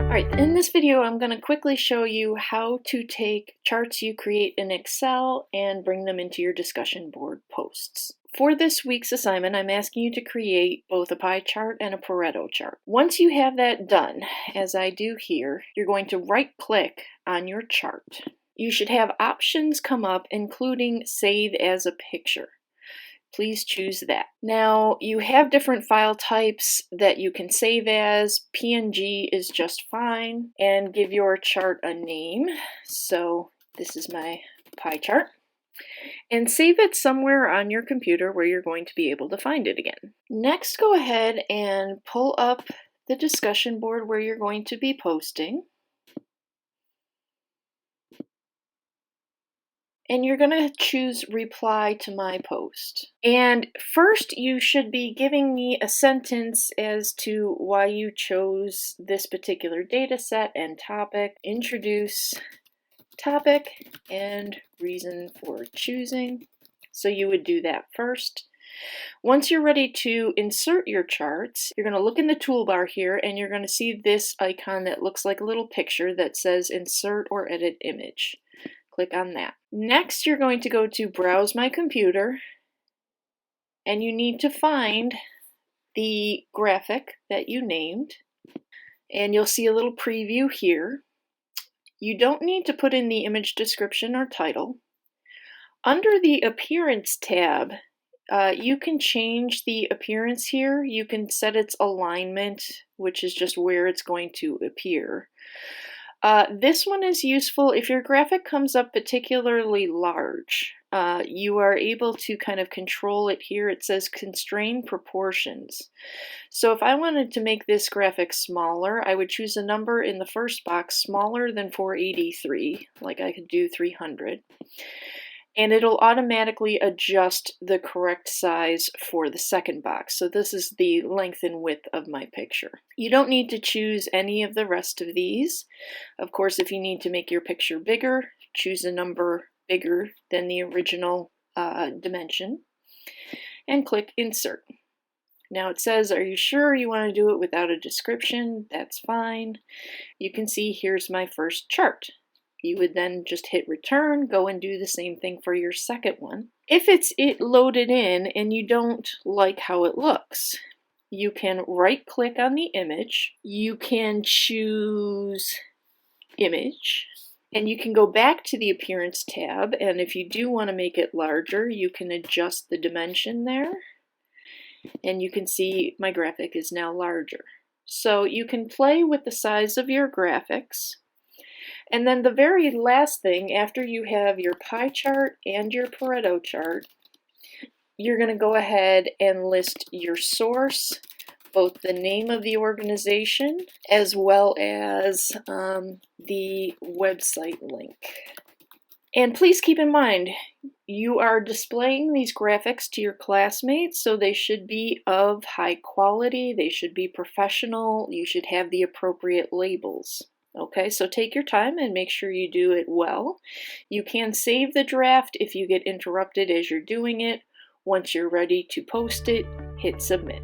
Alright, in this video I'm going to quickly show you how to take charts you create in Excel and bring them into your discussion board posts. For this week's assignment, I'm asking you to create both a pie chart and a Pareto chart. Once you have that done, as I do here, you're going to right-click on your chart. You should have options come up, including Save as a Picture. Please choose that. Now, you have different file types that you can save as. PNG is just fine. And give your chart a name. So this is my pie chart. And save it somewhere on your computer where you're going to be able to find it again. Next, go ahead and pull up the discussion board where you're going to be posting. And you're going to choose reply to my post. And first you should be giving me a sentence as to why you chose this particular data set and topic. Introduce topic and reason for choosing. So you would do that first. Once you're ready to insert your charts, you're going to look in the toolbar here and you're going to see this icon that looks like a little picture that says Insert or Edit Image. Click on that. Next, you're going to go to Browse My Computer, and you need to find the graphic that you named, and you'll see a little preview here. You don't need to put in the image description or title. Under the Appearance tab, you can change the appearance here. You can set its alignment, which is just where it's going to appear. This one is useful if your graphic comes up particularly large. You are able to kind of control it here. It says constrain proportions. So if I wanted to make this graphic smaller, I would choose a number in the first box smaller than 483, like I could do 300. And it'll automatically adjust the correct size for the second box. So this is the length and width of my picture. You don't need to choose any of the rest of these. Of course, if you need to make your picture bigger, choose a number bigger than the original dimension and click Insert. Now it says, are you sure you want to do it without a description? That's fine. You can see here's my first chart. You would then just hit return, go and do the same thing for your second one. If it's loaded in and you don't like how it looks, you can right click on the image, you can choose image, and you can go back to the appearance tab, and if you do want to make it larger, you can adjust the dimension there, and you can see my graphic is now larger. So you can play with the size of your graphics. And then the very last thing, after you have your pie chart and your Pareto chart, you're going to go ahead and list your source, both the name of the organization as well as the website link. And please keep in mind, you are displaying these graphics to your classmates, so they should be of high quality, they should be professional, you should have the appropriate labels. Okay, so take your time and make sure you do it well. You can save the draft if you get interrupted as you're doing it. Once you're ready to post it, hit submit.